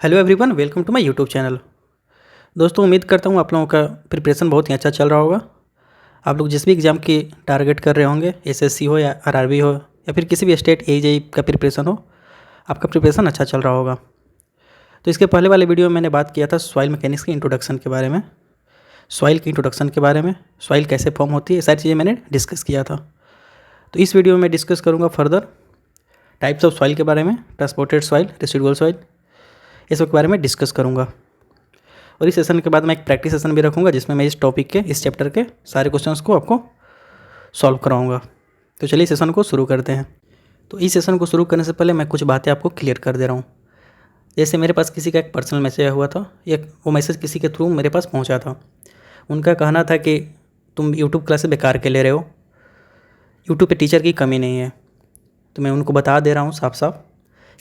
Hello everyone, welcome to my YouTube channel. दोस्तों, उम्मीद करता हूँ आप लोगों का प्रिपरेशन बहुत ही अच्छा चल रहा होगा। आप लोग जिस भी एग्ज़ाम की टारगेट कर रहे होंगे, एसएससी हो या आरआरबी हो या फिर किसी भी स्टेट एजेई का प्रिपरेशन हो, आपका प्रिपरेशन अच्छा चल रहा होगा। तो इसके पहले वाले वीडियो में मैंने बात किया था सॉइल मैकेनिक्स की इंट्रोडक्शन के बारे में, सॉइल की इंट्रोडक्शन के बारे में, सॉइल कैसे फॉर्म होती है, सारी चीज़ें मैंने डिस्कस किया था। तो इस वीडियो में मैं डिस्कस करूँगा फर्दर टाइप्स ऑफ सॉइल के बारे में, ट्रांसपोर्टेड सॉइल, रेसिडुअल सॉइल, इस सब के बारे में डिस्कस करूँगा। और इस सेशन के बाद मैं एक प्रैक्टिस सेशन भी रखूँगा जिसमें मैं इस टॉपिक के, इस चैप्टर के सारे क्वेश्चंस को आपको सॉल्व कराऊँगा। तो चलिए सेशन को शुरू करते हैं। तो इस सेशन को शुरू करने से पहले मैं कुछ बातें आपको क्लियर कर दे रहा हूँ। जैसे मेरे पास किसी का एक पर्सनल मैसेज आया हुआ था, या वो मैसेज किसी के थ्रू मेरे पास पहुँचा था। उनका कहना था कि तुम यूट्यूब क्लासेस बेकार के ले रहे हो, यूट्यूब पे टीचर की कमी नहीं है। तो मैं उनको बता दे रहा हूँ साफ साफ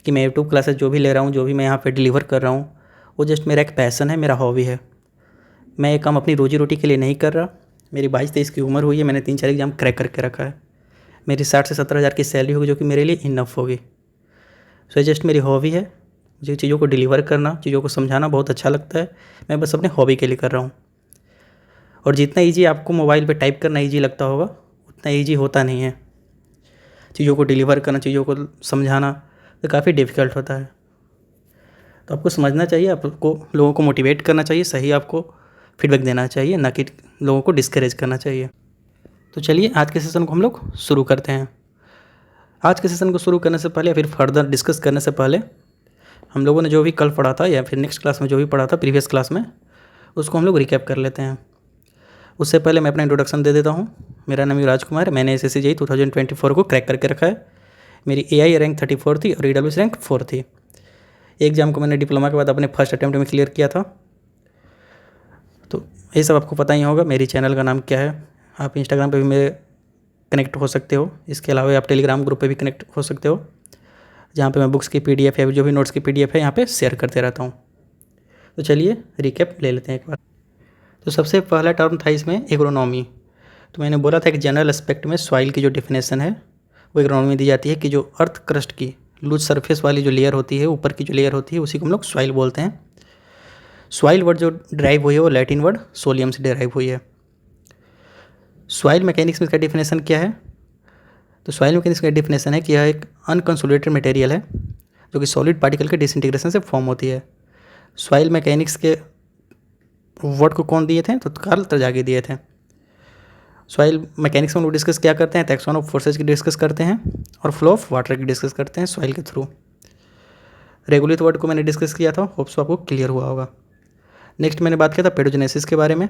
कि मैं यूट्यूब क्लासेस जो भी ले रहा हूँ, जो भी मैं यहाँ पे डिलीवर कर रहा हूँ, वो जस्ट मेरा एक पैसन है, मेरा हॉबी है। मैं ये काम अपनी रोजी रोटी के लिए नहीं कर रहा। मेरी 22-23 की उम्र हुई है, मैंने 3-4 एग्ज़ाम क्रैक करके रखा है। मेरी 60 से 70 हज़ार की सैलरी होगी, जो कि मेरे लिए इनफ होगी। सो जस्ट मेरी हॉबी है। मुझे चीज़ों को डिलीवर करना, चीज़ों को समझाना बहुत अच्छा लगता है। मैं बस अपने हॉबी के लिए कर रहा हूँ। और जितना ईजी आपको मोबाइल पे टाइप करना ईजी लगता होगा, उतना ईजी होता नहीं है। चीज़ों को डिलीवर करना, चीज़ों को समझाना तो काफ़ी डिफ़िकल्ट होता है। तो आपको समझना चाहिए, आपको लोगों को मोटिवेट करना चाहिए, सही आपको फीडबैक देना चाहिए, ना कि लोगों को डिस्करेज करना चाहिए। तो चलिए आज के सेशन को हम लोग शुरू करते हैं। आज के सेशन को शुरू करने से पहले या फिर फर्दर डिस्कस करने से पहले हम लोगों ने जो भी कल पढ़ा था या फिर नेक्स्ट क्लास में जो भी पढ़ा था प्रीवियस क्लास में, उसको हम लोग रिकैप कर लेते हैं। उससे पहले मैं अपना इंट्रोडक्शन दे देता हूँ। मेरा नाम युवराज कुमार है। मैंने एसएससी जेईई 2024 को क्रैक करके रखा है। मेरी एआई रैंक 34 थी और ईडब्ल्यूएस रैंक 4 थी। एग्ज़ाम को मैंने डिप्लोमा के बाद अपने फर्स्ट अटैम्प्ट में क्लियर किया था। तो ये सब आपको पता ही होगा। मेरी चैनल का नाम क्या है, आप इंस्टाग्राम पे भी मेरे कनेक्ट हो सकते हो। इसके अलावा आप टेलीग्राम ग्रुप पे भी कनेक्ट हो सकते हो, जहाँ पे मैं बुक्स की पीडीएफ है, जो भी नोट्स की पीडीएफ है, यहाँ पे शेयर करते रहता हूँ। तो चलिए रिकैप ले लेते हैं एक बार। तो सबसे पहला टर्म था इसमें एग्रोनॉमी। तो मैंने बोला था कि जनरल एस्पेक्ट में सॉइल की जो डिफिनेशन है वो एग्रोनॉमी दी जाती है कि जो अर्थ क्रस्ट की लूज सरफेस वाली जो लेयर होती है, ऊपर की जो लेयर होती है, उसी को हम लोग सॉइल बोलते हैं। सॉइल वर्ड जो ड्राइव हुई है वो लैटिन वर्ड सोलियम से डिराइव हुई है। सॉइल मैकेनिक्स में इसका डिफिनेशन क्या है? तो सॉइल मैकेनिक्स का डिफिनेशन है कि यह एक अनकंसोलिडेटेड मटेरियल है जो कि सॉलिड पार्टिकल के डिसइंटीग्रेशन से फॉर्म होती है। सॉइल मैकेनिक्स के वर्ड को कौन दिए थे? तो कार्ल तरजागी दिए थे। सॉइल मैकेनिक्स में हम लोग डिस्कस क्या करते हैं? टैक्सोन ऑफ फोर्सेज की डिस्कस करते हैं और फ्लो ऑफ वाटर की डिस्कस करते हैं सॉइल के थ्रू। रेगुलेट वर्ड को मैंने डिस्कस किया था, होप्स आपको क्लियर हुआ होगा। नेक्स्ट मैंने बात किया था पेडोजेनेसिस के बारे में।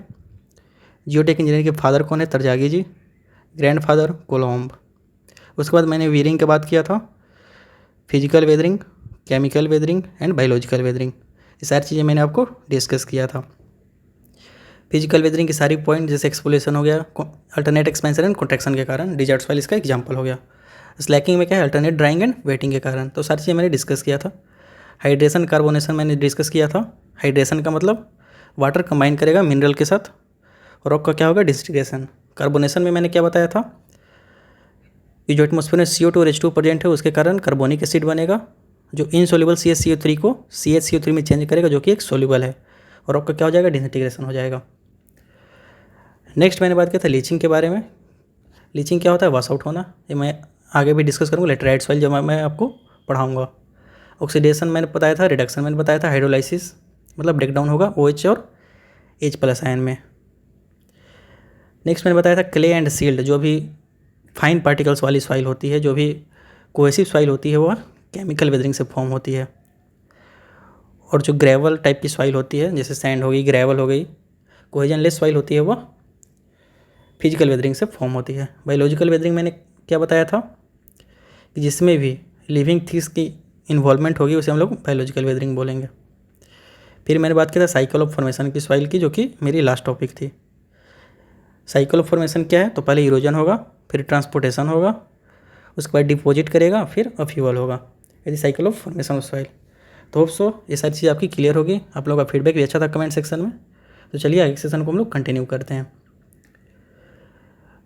जियोटेक इंजीनियरिंग के फादर कौन है? Terzaghi ji. Grand father Coulomb. उसके बाद मैंने वीयरिंग की बात किया था, physical weathering, chemical weathering and biological weathering. ये सारी चीज़ें मैंने आपको डिस्कस किया था। फिजिकल वेदरिंग की सारी पॉइंट जैसे एक्सपोलेशन हो गया, अल्टरनेट एक्सपेंशन एंड कॉन्ट्रैक्शन के कारण, डिजर्ट सॉइल इसका एग्जांपल हो गया। स्लैकिंग में क्या है? अल्टरनेट ड्राइंग एंड वेटिंग के कारण। तो सारी चीज़ें मैंने डिस्कस किया था। हाइड्रेशन कार्बोनेशन मैंने डिस्कस किया था। हाइड्रेशन का मतलब वाटर कंबाइन करेगा मिनरल के साथ। रॉक का क्या होगा? डिस्टिलेशन। कार्बोनेशन में मैंने क्या बताया था कि जो एटमॉस्फेयर में CO2 और H2 प्रेजेंट है उसके कारण कार्बोनिक एसिड बनेगा, जो इनसोल्यूबल CaCO3 को CaCO3 में चेंज करेगा, जो कि एक सोल्यूबल है। और रॉक का क्या हो जाएगा? डिसइंटीग्रेशन हो जाएगा। नेक्स्ट मैंने बात किया था लीचिंग के बारे में। लीचिंग क्या होता है? वॉश आउट होना। ये मैं आगे भी डिस्कस करूँगा लेटराइट सॉइल जब मैं आपको पढ़ाऊँगा। ऑक्सीडेशन मैंने बताया था, रिडक्शन मैंने बताया था, हाइड्रोलाइसिस मतलब ब्रेकडाउन होगा OH और H+ आयन में। नेक्स्ट मैंने बताया था क्ले एंड सील्ड, जो भी फाइन पार्टिकल्स वाली सॉइल होती है, जो भी कोहेसिव सॉइल होती है, वह केमिकल वेदरिंग से फॉर्म होती है। और जो ग्रेवल टाइप की सॉइल होती है, जैसे सैंड हो गई, ग्रेवल हो गई, कोहेजनलेस सॉइल होती है, वह फिजिकल वेदरिंग से फॉर्म होती है। बायोलॉजिकल वेदरिंग मैंने क्या बताया था कि जिसमें भी लिविंग थिंग्स की इन्वॉल्वमेंट होगी उसे हम लोग बायोलॉजिकल वेदरिंग बोलेंगे। फिर मैंने बात किया था साइकिल ऑफ फॉर्मेशन की सॉइल की, जो कि मेरी लास्ट टॉपिक थी। साइकिल ऑफ फॉर्मेशन क्या है? तो पहले इरोजन होगा, फिर ट्रांसपोर्टेशन होगा, उसके बाद डिपोजिट करेगा, फिर फ्यूअल होगा। यदि cycle of formation of soil. तो होप सो ये सारी चीज़ आपकी क्लियर होगी। आप लोगों का फीडबैक भी अच्छा था कमेंट सेक्शन में। तो चलिए आगे सेशन को हम लोग कंटिन्यू करते हैं।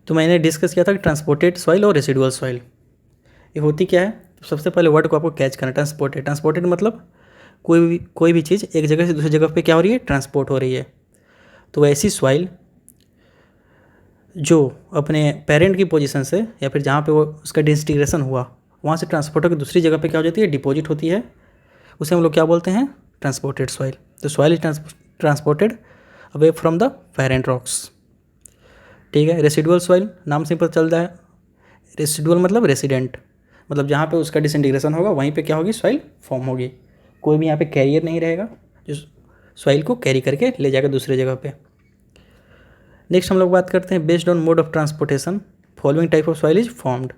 तो मैंने डिस्कस किया था कि ट्रांसपोर्टेड सॉइल और रेसिडुअल सॉइल ये होती क्या है। तो सबसे पहले वर्ड को आपको कैच करना, ट्रांसपोर्टेड। ट्रांसपोर्टेड मतलब कोई भी चीज़ एक जगह से दूसरी जगह पे क्या हो रही है, ट्रांसपोर्ट हो रही है। तो ऐसी सॉइल जो अपने पेरेंट की पोजीशन से या फिर जहाँ पे वो उसका डिसइंटीग्रेशन हुआ वहाँ से ट्रांसपोर्ट होकर दूसरी जगह पे क्या हो जाती है, डिपॉजिट होती है, उसे हम लोग क्या बोलते हैं, ट्रांसपोर्टेड सॉइल। तो soil is transported away from the parent rocks. ठीक है। रेसिडुअल सॉइल नाम से पता चलता है, रेसिडुअल मतलब रेसिडेंट, मतलब जहाँ पे उसका डिसइंटीग्रेशन होगा वहीं पे क्या होगी, सॉइल फॉर्म होगी। कोई भी यहाँ पे कैरियर नहीं रहेगा जो सॉइल को कैरी करके ले जाएगा दूसरी जगह पे। नेक्स्ट हम लोग बात करते हैं based on mode of transportation following type of soil is formed.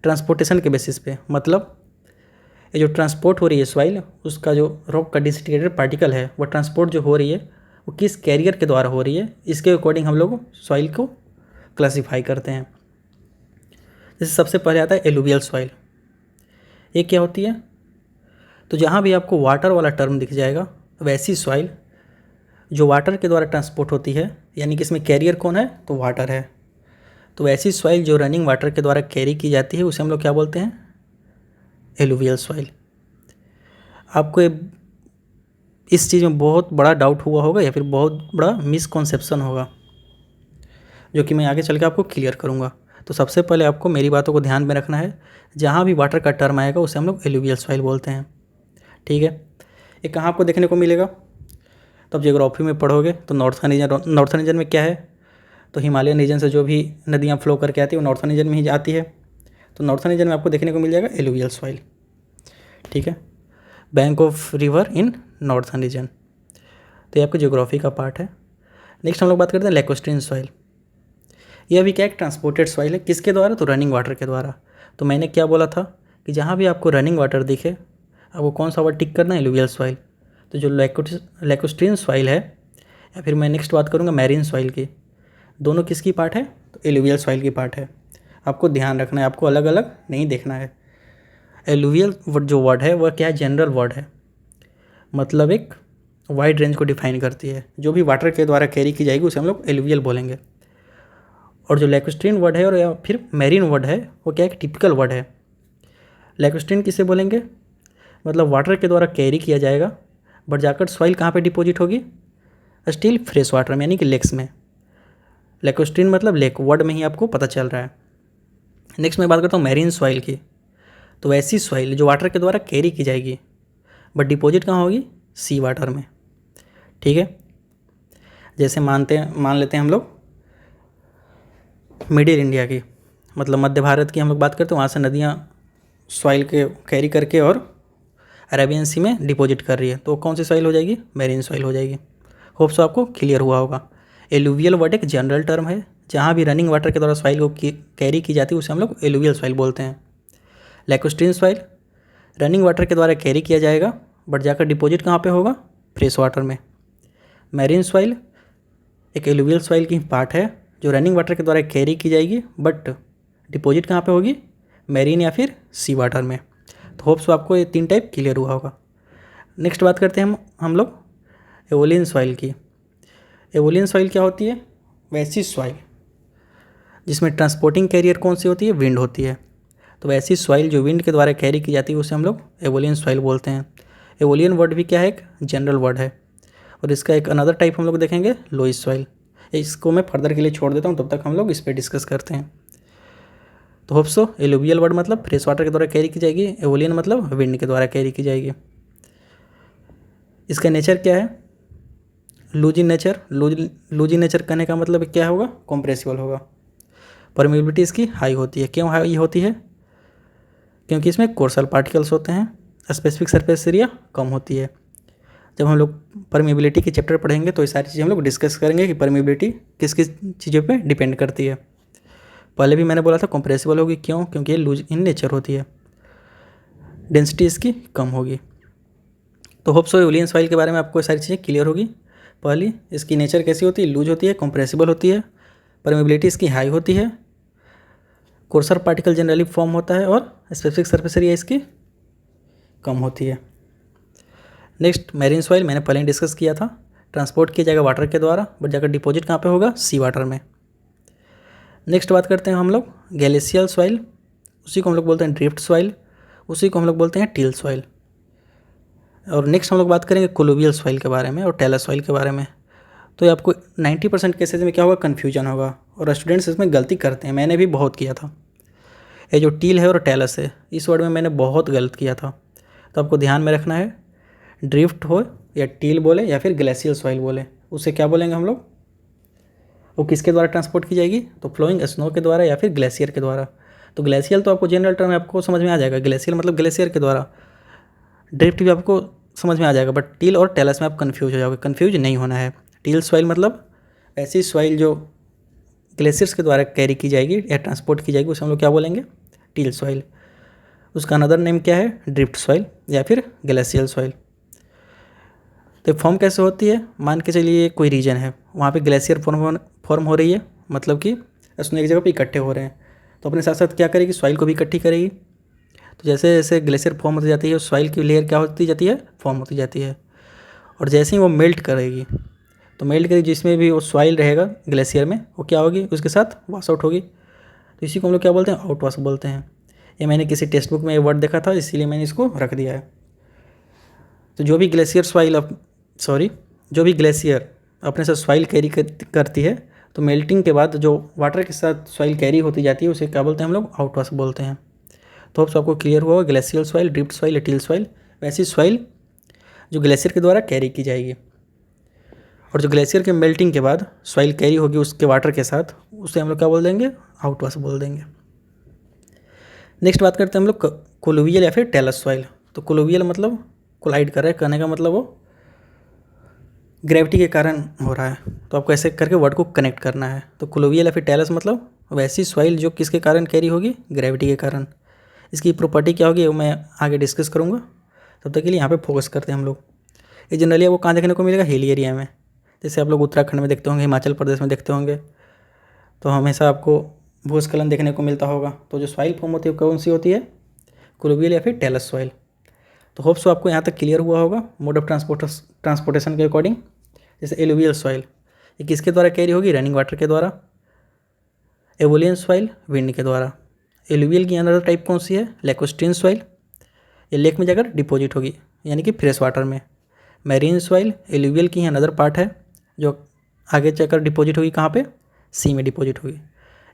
Transportation के बेसिस पे, मतलब ये जो ट्रांसपोर्ट हो रही है सॉइल, उसका जो रॉक का डिसइंटीग्रेटेड पार्टिकल है वो ट्रांसपोर्ट जो हो रही है वो किस कैरियर के द्वारा हो रही है, इसके अकॉर्डिंग हम लोग सॉइल को क्लासीफाई करते हैं। जैसे सबसे पहले आता है एलुवियल सॉइल। ये क्या होती है, तो जहाँ भी आपको वाटर वाला टर्म दिख जाएगा वैसी सॉइल जो वाटर के द्वारा ट्रांसपोर्ट होती है, यानी कि इसमें कैरियर कौन है, तो वाटर है। तो ऐसी सॉइल जो रनिंग वाटर के द्वारा कैरी की जाती है उसे हम लोग क्या बोलते हैं, एलुवियल सॉइल। आपको इस चीज़ में बहुत बड़ा डाउट हुआ होगा या फिर बहुत बड़ा मिसकॉन्सेप्शन होगा जो कि मैं आगे चल के आपको क्लियर करूँगा। तो सबसे पहले आपको मेरी बातों को ध्यान में रखना है, जहाँ भी वाटर का टर्म आएगा उसे हम लोग एलुवियल सॉइल बोलते हैं। ठीक है। ये कहाँ आपको देखने को मिलेगा, तो आप जियोग्राफी में पढ़ोगे तो नॉर्थन रीजन में क्या है, तो हिमालयन रीजन से जो भी नदियाँ फ्लो करके आती है वो नॉर्थन रीजन में ही आती है। तो नॉर्थन रीजन में आपको देखने को मिल जाएगा एलुवियल सॉइल। ठीक है। Bank of river in northern region, तो ये आपके जियोग्राफी का पार्ट है। नेक्स्ट हम लोग बात करते हैं लैकोस्ट्रीन सॉइल। यह भी क्या एक ट्रांसपोर्टेड सॉइल है, किसके द्वारा, तो रनिंग वाटर के द्वारा। तो मैंने क्या बोला था कि जहाँ भी आपको रनिंग वाटर दिखे आपको कौन सा वर्ड टिक करना है, एलुवियल सॉइल। तो जो लैकोस्ट्रीन सॉइल है, या फिर मैं नेक्स्ट बात करूँगा मैरीन सॉइल की, दोनों किसकी पार्ट है, तो एलुवियल सॉइल की पार्ट है। आपको ध्यान रखना है, आपको अलग अलग नहीं देखना है। एलुवियल जो वर्ड है वह क्या है, जनरल वर्ड है, मतलब एक वाइड रेंज को डिफाइन करती है। जो भी वाटर के द्वारा कैरी की जाएगी उसे हम लोग एलुवियल बोलेंगे। और जो लैकोस्ट्रीन वर्ड है और या फिर मैरीन वर्ड है वो क्या है, एक टिपिकल वर्ड है। लैकोस्ट्रीन किसे बोलेंगे, मतलब वाटर के द्वारा कैरी किया जाएगा बट जाकर सॉइल कहाँ पे डिपॉजिट होगी, स्टिल फ्रेश वाटर में, यानी कि लेक्स में। लैकोस्ट्रीन मतलब लेक, वर्ड में ही आपको पता चल रहा है। नेक्स्ट मैं बात करता हूँ मैरीन सॉइल की। तो ऐसी सॉइल जो वाटर के द्वारा कैरी की जाएगी बट डिपॉजिट कहाँ होगी, सी वाटर में। ठीक है। जैसे मान लेते हैं हम लोग मिडिल इंडिया की, मतलब मध्य भारत की हम लोग बात करते हैं, वहाँ से नदियाँ सॉइल के कैरी करके और अरेबियन सी में डिपॉजिट कर रही है, तो कौन सी सॉइल हो जाएगी, मैरीन सॉइल हो जाएगी। होप सो आपको क्लियर हुआ होगा। एलुवियल वर्ड एक जनरल टर्म है, जहाँ भी रनिंग वाटर के द्वारा सॉइल को कैरी की जाती है उसे हम लोग एलुवियल सॉइल बोलते हैं। लैकोस्ट्रीन सॉइल रनिंग वाटर के द्वारा कैरी किया जाएगा बट जाकर डिपॉजिट कहाँ पे होगा, फ्रेश वाटर में। मैरीन सॉइल एक एलुवियल सॉइल की पार्ट है जो रनिंग वाटर के द्वारा कैरी की जाएगी बट डिपॉजिट कहाँ पे होगी, मैरीन या फिर सी वाटर में। तो होप्स आपको ये 3 टाइप क्लियर हुआ होगा। नेक्स्ट बात करते हैं हम लोग एवोलियन सॉइल की। एवोलियन सॉइल क्या होती है, वैसी सॉइल जिसमें ट्रांसपोर्टिंग कैरियर कौन सी होती है, विंड होती है। तो वैसी सॉइल जो विंड के द्वारा कैरी की जाती है उसे हम लोग एवोलियन सॉइल बोलते हैं। एवोलियन वर्ड भी क्या है, एक जनरल वर्ड है। और इसका एक अनदर टाइप हम लोग देखेंगे, लोइस सॉइल। इसको मैं फर्दर के लिए छोड़ देता हूँ, तब तक हम लोग इस पर डिस्कस करते हैं। तो होप सो एलुवियल वर्ड मतलब फ्रेश वाटर के द्वारा कैरी की जाएगी, एवोलियन मतलब विंड के द्वारा कैरी की जाएगी। इसका नेचर क्या है, loose in nature. Loose in nature कहने का मतलब क्या होगा, कॉम्प्रेसिबल होगा। परमिबिलिटी इसकी हाई होती है। क्यों हाई होती है, क्योंकि इसमें कोर्सल पार्टिकल्स होते हैं। स्पेसिफिक सरफेस एरिया कम होती है। जब हम लोग परमिबिलिटी के चैप्टर पढ़ेंगे तो ये सारी चीज़ें हम लोग डिस्कस करेंगे कि परमिबिलिटी किस किस चीज़ों पे डिपेंड करती है। पहले भी मैंने बोला था कॉम्प्रेसिबल होगी, क्यों, क्योंकि ये लूज इन नेचर होती है, डेंसिटी इसकी कम होगी। तो होप सो एवोलियन सॉइल के बारे में आपको सारी चीज़ें क्लियर होगी। पहली, इसकी नेचर कैसी होती है, लूज होती है, कॉम्प्रेसिबल होती है, परमिबिलिटी इसकी हाई होती है, कोर्सर पार्टिकल जनरली फॉर्म होता है और स्पेसिफिक सरफेस एरिया इसकी कम होती है। नेक्स्ट मैरीन सॉइल मैंने पहले ही डिस्कस किया था, ट्रांसपोर्ट किया जाएगा वाटर के द्वारा बट जाकर डिपॉजिट कहाँ पे होगा, सी वाटर में। नेक्स्ट बात करते हैं हम लोग गैलेशियल सॉइल, उसी को हम लोग बोलते हैं ड्रिफ्ट सॉइल, उसी को हम लोग बोलते हैं टिल सॉइल। और नेक्स्ट हम लोग बात करेंगे कोलुवियल सॉइल के बारे में और टेलस सॉइल के बारे में। तो ये आपको 90% केसेज में क्या होगा, कन्फ्यूजन होगा और स्टूडेंट्स इसमें गलती करते हैं, मैंने भी बहुत किया था। ये जो टील है और टेलस है, इस वर्ड में मैंने बहुत गलत किया था। तो आपको ध्यान में रखना है, ड्रिफ्ट हो या टील बोले या फिर ग्लेशियल सॉइल बोले, उसे क्या बोलेंगे हम लोग, वो किसके द्वारा ट्रांसपोर्ट की जाएगी, तो फ्लोइंग स्नो के द्वारा या फिर ग्लेशियर के द्वारा। तो ग्लेशियल तो आपको जनरल टर्म आपको समझ में आ जाएगा, ग्लेशियल मतलब ग्लेशियर के द्वारा। ड्रिफ्ट भी आपको समझ में आ जाएगा, बट टील और टेलस में आप कन्फ्यूज हो जाओगे, कन्फ्यूज नहीं होना है। टील सॉइल मतलब ऐसी सॉइल जो ग्लेशियर्स के द्वारा कैरी की जाएगी या ट्रांसपोर्ट की जाएगी, उसे हम लोग क्या बोलेंगे, टील सॉइल। उसका अनदर नेम क्या है, ड्रिफ्ट सॉइल या फिर ग्लेशियल सॉइल। तो फॉर्म कैसे होती है, मान के चलिए कोई रीजन है, वहाँ पे ग्लेशियर फॉर्म हो रही है, मतलब कि स्नो एक जगह पे इकट्ठे हो रहे हैं, तो अपने साथ साथ क्या करेगी, सॉइल को भी इकट्ठी करेगी। तो जैसे जैसे ग्लेशियर फॉर्म होती जाती है, सॉइल की लेयर क्या होती जाती है, फॉर्म होती जाती है। और जैसे ही वो मेल्ट करेगी, तो मेल्ट करेगी जिसमें भी वो सॉइल रहेगा ग्लेशियर में, वो क्या होगी, उसके साथ वॉश आउट होगी। तो इसी को हम लोग क्या बोलते हैं, आउट वॉश बोलते हैं। ये मैंने किसी टेक्स्ट बुक में ये वर्ड देखा था, इसीलिए मैंने इसको रख दिया है। तो जो भी ग्लेशियर अपने साथ सॉइल कैरी करती है, तो मेल्टिंग के बाद जो वाटर के साथ सॉइल कैरी होती जाती है, उसे क्या बोलते हैं हम लोग, आउट वॉश बोलते हैं। तो अब आपको क्लियर हुआ, glacial soil, drift soil, till soil, वैसी सॉइल जो ग्लेशियर के द्वारा कैरी की जाएगी। और जो ग्लेशियर के मेल्टिंग के बाद सॉइल कैरी होगी उसके वाटर के साथ, उसे हम लोग क्या बोल देंगे, आउट वॉश बोल देंगे। नेक्स्ट बात करते हैं हम लोग कोलुवियल या फिर टेलस सॉइल। तो कोलुवियल मतलब कोलाइड कर रहा है, कहने का मतलब वो ग्रेविटी के कारण हो रहा है, तो आपको ऐसे करके वर्ड को कनेक्ट करना है। तो कोलुवियल या फिर टेलस मतलब वैसी सॉइल जो किसके कारण कैरी होगी, ग्रेविटी के कारण। इसकी प्रॉपर्टी क्या होगी वो मैं आगे डिस्कस करूँगा, तब तक के लिए यहाँ पे फोकस करते हैं हम लोग। ये जनरली आपको कहाँ देखने को मिलेगा, हिली एरिया में, जैसे आप लोग उत्तराखंड में देखते होंगे, हिमाचल प्रदेश में देखते होंगे, तो हमेशा आपको भूस्खलन देखने को मिलता होगा। तो जो सॉइल फॉर्म होती है कौन सी होती है, कोलुवियल या फिर टेलस सॉइल। तो होप्स आपको यहाँ तक क्लियर हुआ होगा मोड ऑफ ट्रांसपोर्टेशन के अकॉर्डिंग। जैसे एलुवियल सॉइल, ये किसके द्वारा कैरी होगी, रनिंग वाटर के द्वारा। एवोलियन सॉइल, विंड के द्वारा। एलुवियल की अनदर टाइप कौन सी है, लैकोस्ट्रीन सॉइल, ये लेक में जाकर डिपॉजिट होगी, यानी कि फ्रेश वाटर में। मैरीन सॉइल, एलुवियल की अनदर पार्ट है जो आगे जाकर डिपॉजिट होगी, कहाँ पे, सी में डिपॉजिट होगी।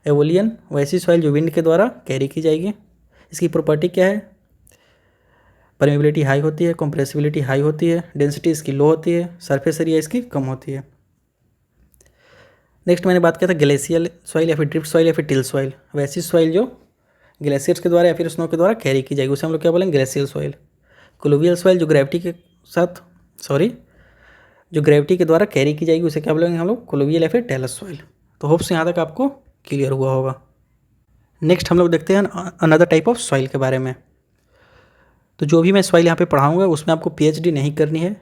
एवोलियन वैसी सॉइल जो विंड के द्वारा कैरी की जाएगी। इसकी प्रॉपर्टी क्या है, परमेबिलिटी हाई होती है, कंप्रेसिबिलिटी हाई होती है, डेंसिटी इसकी लो होती है, सरफेस एरिया इसकी कम होती है। नेक्स्ट मैंने बात किया था ग्लेशियल सॉइल या फिर ड्रिफ्ट सॉइल या फिर टिल सॉइल, वैसी सॉइल जो ग्लेशियर्स के द्वारा या फिर स्नो के द्वारा कैरी की जाएगी, उसे हम लोग क्या बोलेंगे, ग्लेशियल सॉइल। कोलुवियल सॉइल जो ग्रेविटी के द्वारा कैरी की जाएगी, उसे क्या बोलेंगे हम लोग, कोलुवियल या फिर टेलस सॉइल। तो होप्स यहाँ तक आपको क्लियर हुआ होगा। नेक्स्ट हम लोग देखते हैं अनदर टाइप ऑफ सॉइल के बारे में। तो जो भी मैं सॉइल यहाँ पे पढ़ाऊँगा उसमें आपको पीएचडी नहीं करनी है,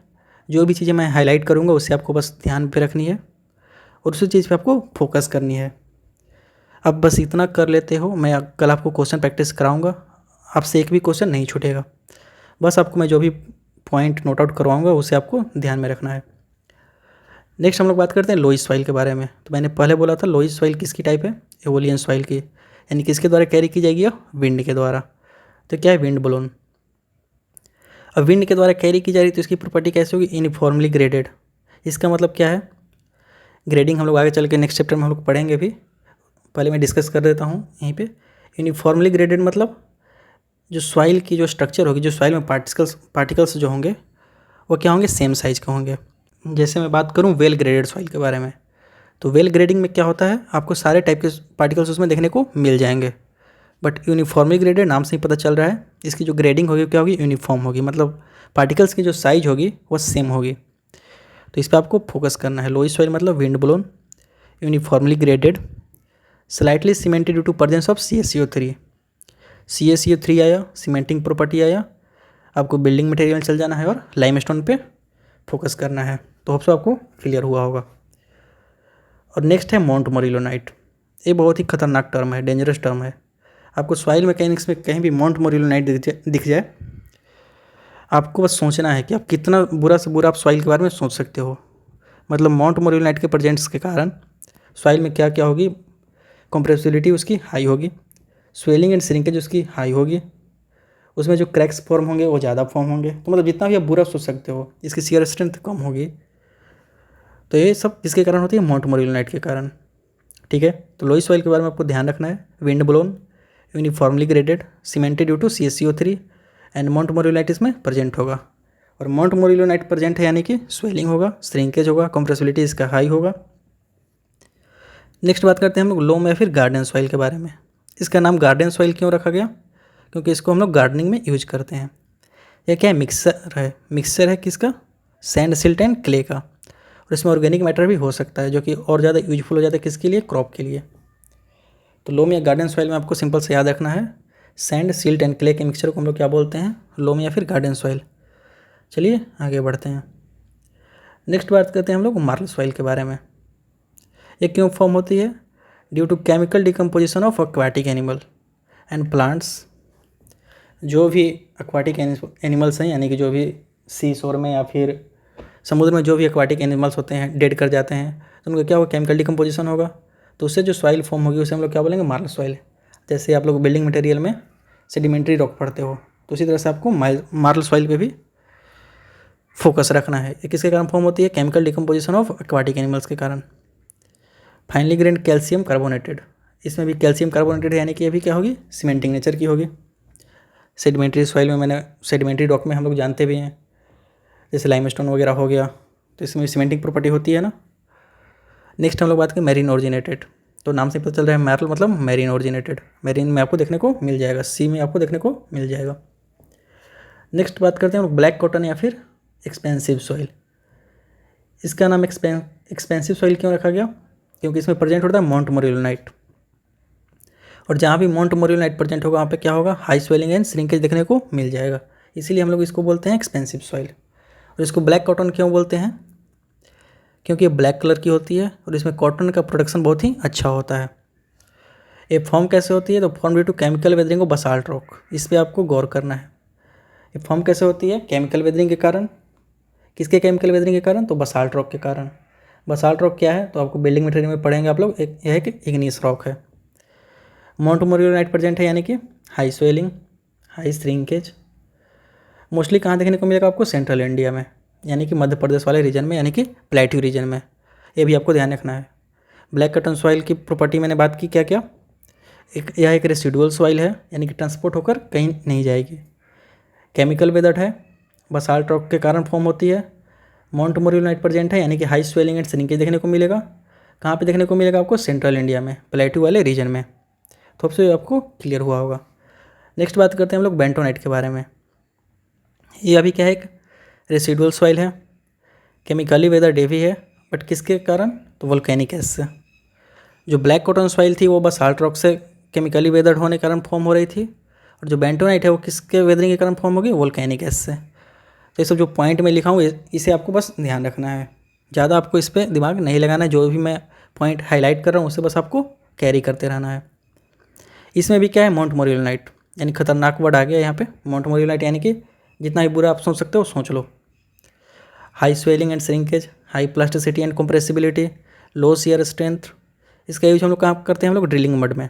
जो भी चीज़ें मैं हाईलाइट करूँगा उससे आपको बस ध्यान पे रखनी है और उसी चीज़ पे आपको फोकस करनी है। अब बस इतना कर लेते हो, मैं कल आपको क्वेश्चन प्रैक्टिस कराऊँगा, आपसे एक भी क्वेश्चन नहीं छूटेगा। बस आपको मैं जो भी पॉइंट नोट आउट करवाऊँगा उसे आपको ध्यान में रखना है। नेक्स्ट हम लोग बात करते हैं लोइस सॉइल के बारे में। तो मैंने पहले बोला था लोइस सॉइल किसकी टाइप है, एवोलियन सॉइल की, यानी किसके द्वारा कैरी की जाएगी, विंड के द्वारा। तो क्या है, विंड बलून। अब विंड के द्वारा कैरी की जा रही है तो इसकी प्रॉपर्टी कैसे होगी, यूनिफॉर्मली ग्रेडेड। इसका मतलब क्या है, ग्रेडिंग हम लोग आगे चल के नेक्स्ट चैप्टर में हम लोग पढ़ेंगे भी, पहले मैं डिस्कस कर देता हूँ यहीं पे। यूनिफॉर्मली ग्रेडेड मतलब जो सॉइल की जो स्ट्रक्चर होगी, जो सॉइल में पार्टिकल्स जो होंगे वो क्या होंगे, सेम साइज़ के होंगे। जैसे मैं बात करूँ वेल ग्रेडेड सॉइल के बारे में, तो वेल ग्रेडिंग में क्या होता है, आपको सारे टाइप के पार्टिकल्स उसमें देखने को मिल जाएंगे। बट यूनिफॉर्मली ग्रेडेड नाम से ही पता चल रहा है, इसकी जो ग्रेडिंग होगी क्या होगी, यूनिफॉर्म होगी, मतलब पार्टिकल्स की जो साइज होगी वो सेम होगी। तो इस पर आपको फोकस करना है। लोइस सॉइल मतलब wind blown, uniformly graded, slightly cemented due to presence of CaCO3। CaCO3 आया, सीमेंटिंग प्रॉपर्टी आया, आपको बिल्डिंग मटेरियल चल जाना है और लाइमस्टोन पे फोकस करना है। तो होप सो आपको क्लियर हुआ होगा। और नेक्स्ट है माउंट मोरिलोनाइट। ये बहुत ही खतरनाक टर्म है, डेंजरस टर्म है। आपको सॉइल मैकेनिक्स में कहीं भी माउंट मोरिलोनाइट दिख जाए, आपको बस सोचना है कि आप कितना बुरा से बुरा आप सॉइल के बारे में सोच सकते हो। मतलब माउंट मोरिलोनाइट के प्रेजेंस के कारण सॉइल में क्या क्या होगी, कंप्रेसिबिलिटी उसकी हाई होगी, स्वेलिंग एंड श्रिंकेज उसकी हाई होगी, उसमें जो क्रैक्स फॉर्म होंगे वो ज़्यादा फॉर्म होंगे। तो मतलब जितना भी आप बुरा सोच सकते हो, इसकी शियर स्ट्रेंथ कम होगी। तो ये सब किसके कारण होती है? माउंट मोरिलोनाइट के कारण। ठीक है, तो लोई सॉइल के बारे में आपको ध्यान रखना है। Wind blown, uniformly graded, cemented due to CaCO3 and montmorillonite इसमें प्रेजेंट होगा। और माउंट मोरिलोनाइट प्रेजेंट है यानी कि स्वेलिंग होगा, श्रिंकेज होगा, कंप्रेसिबिलिटी इसका हाई होगा। नेक्स्ट बात करते हैं हम लोग लोम या फिर गार्डन सॉइल के बारे में। इसका नाम गार्डन सॉइल क्यों रखा गया? क्योंकि इसको हम लोग गार्डनिंग में यूज करते हैं। यह क्या है? मिक्सचर है किसका? सैंड, सिल्ट एंड क्ले का। और इसमें ऑर्गेनिक मैटर भी हो सकता है जो कि और ज़्यादा यूजफुल हो जाता है किसके लिए? क्रॉप के लिए। तो लोम या गार्डन सॉइल में आपको सिंपल से याद रखना है, सैंड, सिल्ट एंड क्ले के मिक्सचर को हम लोग क्या बोलते हैं? लोम या फिर गार्डन सॉइल। चलिए आगे बढ़ते हैं। नेक्स्ट बात करते हैं हम लोग मार्ल सॉइल के बारे में। ये क्यों फॉर्म होती है? Due to chemical decomposition of aquatic animal and plants. जो भी एक्वाटिक एनिमल्स हैं, यानी कि जो भी सी शोर में या फिर समुद्र में जो भी एक्वाटिक एनिमल्स होते हैं, डेड कर जाते हैं, तो उनका क्या होगा? केमिकल डिकम्पोजिशन होगा। तो उससे जो सॉइल फॉर्म होगी उसे हम लोग क्या बोलेंगे? Morley soil. जैसे आप लोग बिल्डिंग मटेरियल में सेडिमेंट्री रॉक पढ़ते हो, तो उसी तरह से आपको मार्ल सॉइल पे भी फोकस रखना है। ये किसके कारण फॉर्म होती है? Chemical decomposition of aquatic animals के कारण। फाइनली ग्रेन कैल्शियम कार्बोनेटेड, इसमें भी कैल्शियम कार्बोनेटेड है, यानी कि ये भी क्या होगी? सीमेंटिंग नेचर की होगी। सेडिमेंट्री सॉइल में सेडिमेंट्री रॉक में हम लोग जानते भी हैं, जैसे लाइमस्टोन वगैरह हो गया, तो इसमें भी सीमेंटिंग प्रॉपर्टी होती है ना। नेक्स्ट हम लोग बात करें मैरीन ओरिजिनेटेड। तो नाम से पता चल रहा है मैरल मतलब मैरीन ओरिजिनेटेड। मैरीन में आपको देखने को मिल जाएगा, सी में आपको देखने को मिल जाएगा। नेक्स्ट बात करते हैं हम लोग ब्लैक कॉटन या फिर एक्सपेंसिव सॉइल। इसका नाम एक्सपेंसिव सॉइल क्यों रखा गया? क्योंकि इसमें प्रेजेंट होता है माउंट मोरिलोनाइट। और जहाँ भी माउंट मोरिलोनाइट प्रेजेंट होगा वहाँ पे क्या होगा? हाई स्वेलिंग एंड श्रिंकेज देखने को मिल जाएगा। इसीलिए हम लोग इसको बोलते हैं एक्सपेंसिव सॉइल। और इसको ब्लैक कॉटन क्यों बोलते हैं? क्योंकि ये ब्लैक कलर की होती है और इसमें कॉटन का प्रोडक्शन बहुत ही अच्छा होता है। ये फॉर्म कैसे होती है? तो form due to chemical weathering of basalt rock. इस पर आपको गौर करना है। ये फॉर्म कैसे होती है? केमिकल वेदरिंग के कारण। किसके केमिकल वेदरिंग के कारण? तो बसाल्ट रॉक के कारण। बसाल्ट रॉक क्या है? तो आपको बिल्डिंग मटेरियल में पढ़ेंगे आप लोग, यह एक इग्नियस रॉक है। माउंट मोरिलोनाइट प्रेजेंट है यानी कि high swelling, high shrinkage. Mostly कहाँ देखने को मिलेगा आपको? सेंट्रल इंडिया में, यानी कि मध्य प्रदेश वाले रीजन में, यानी कि प्लेट्यू रीजन में। ये भी आपको ध्यान रखना है। ब्लैक कॉटन सॉइल की प्रॉपर्टी मैंने बात की, क्या क्या? यह एक रेसिडुअल सॉइल है, यानी कि ट्रांसपोर्ट होकर कहीं नहीं जाएगी। केमिकल वेदर्ड है, बसाल्ट रॉक के कारण फॉर्म होती है। माउंट मोरिलोनाइट प्रेजेंट है, यानी कि हाई स्वेलिंग एंड श्रिंकेज देखने को मिलेगा। कहाँ पे देखने को मिलेगा आपको? सेंट्रल इंडिया में, प्लेट्यू वाले रीजन में। तो अब से आपको क्लियर हुआ होगा। नेक्स्ट बात करते हैं हम लोग बेंटोनाइट के बारे में। ये अभी क्या है? एक रेसिडुअल सॉइल है, केमिकली वेदर्ड भी है, बट किसके कारण? तो वोल्केनिक एश से। जो ब्लैक कॉटन सॉइल थी वो बसाल्ट रॉक से केमिकली वेदर्ड होने के कारण फॉर्म हो रही थी, और जो बेंटोनाइट है वो किसके वेदरिंग के कारण फॉर्म होगी? वोल्केनिक एश से। तो ये सब जो पॉइंट मैं लिखा हूँ इसे आपको बस ध्यान रखना है, ज़्यादा आपको इस पर दिमाग नहीं लगाना है। जो भी मैं पॉइंट हाईलाइट कर रहा हूँ उसे बस आपको कैरी करते रहना है। इसमें भी क्या है? माउंट मोरिलोनाइट, यानी खतरनाक वर्ड आ गया यहाँ पे। माउंट मोरिलोनाइट यानी कि जितना भी बुरा आप सोच सकते हो सोच लो। High swelling and shrinkage, high plasticity and compressibility, low shear strength. इसका यूज हम लोग कहाँ करते हैं? हम लोग ड्रिलिंग मड में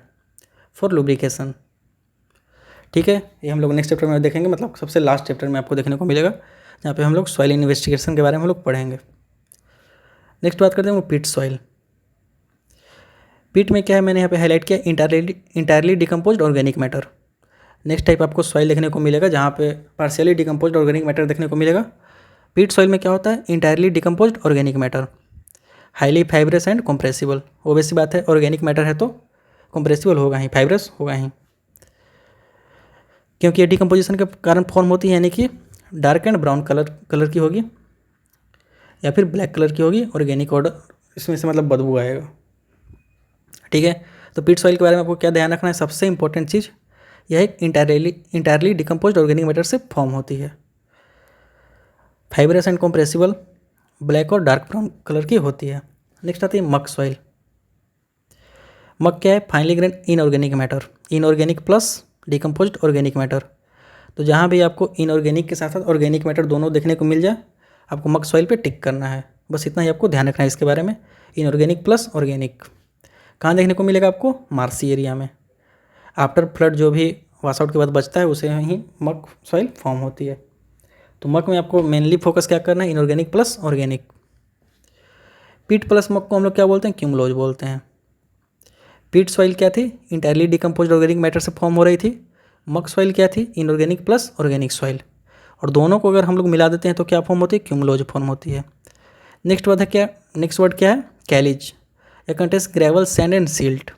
फॉर लुब्रिकेशन। ठीक है, ये हम लोग नेक्स्ट चैप्टर में देखेंगे, मतलब सबसे लास्ट चैप्टर में आपको देखने को मिलेगा, जहाँ पे हम लोग सॉइल इन्वेस्टिगेशन के बारे में हम लोग पढ़ेंगे। नेक्स्ट बात करते हैं पिट सॉइल। पिट में क्या है? मैंने यहाँ पे हाईलाइट किया entirely decomposed organic matter. Next type आपको सॉइल देखने को मिलेगा जहाँ पे पार्शियली डिकम्पोज्ड ऑर्गेनिक मैटर देखने को मिलेगा। पिट सॉइल में क्या होता है? Entirely decomposed organic matter, highly fibrous and compressible. Owaisi बात है, ऑर्गेनिक मैटर है तो कंप्रेसिबल होगा ही, फाइब्रस होगा ही, क्योंकि ये डिकम्पोजिशन के कारण फॉर्म होती है, यानी कि डार्क एंड ब्राउन कलर की होगी या फिर ब्लैक कलर की होगी। ऑर्गेनिक ऑर्डर इसमें से मतलब बदबू आएगा। ठीक है, तो पिट सॉइल के बारे में आपको क्या ध्यान रखना है? सबसे इंपॉर्टेंट चीज़ यह एक इंटायरली डिकम्पोज्ड ऑर्गेनिक मैटर से फॉर्म होती है, फाइब्रस एंड कंप्रेसिबल, ब्लैक और डार्क ब्राउन कलर की होती है। नेक्स्ट आती है मक सॉइल। मक क्या है? Finally grain inorganic matter, inorganic plus decomposed organic matter. तो जहाँ भी आपको इनऑर्गेनिक के साथ साथ ऑर्गेनिक मैटर दोनों देखने को मिल जाए, आपको मक सॉइल पे टिक करना है। बस इतना ही आपको ध्यान रखना है इसके बारे में, इनऑर्गेनिक प्लस ऑर्गेनिक। कहाँ देखने को मिलेगा आपको? मार्सी एरिया में। आफ्टर फ्लड जो भी वाश आउट के बाद बचता है उसे ही मक सॉइल फॉर्म होती है। तो मक में आपको मेनली फोकस क्या करना है, इनऑर्गेनिक प्लस ऑर्गेनिक। पीट प्लस मक को हम लोग क्या बोलते हैं, क्यूमुलोज बोलते हैं। पीट सॉइल क्या थी, इंटायरली डिकम्पोज ऑर्गेनिक मैटर से फॉर्म हो रही थी। मक सॉइल क्या थी, इनऑर्गेनिक प्लस ऑर्गेनिक सॉइल। और दोनों को अगर हम लोग मिला देते हैं तो क्या फॉर्म होती है, क्यूमुलोज फॉर्म होती है। नेक्स्ट वर्ड क्या है, कैलिज। ये contest gravel, sand and silt.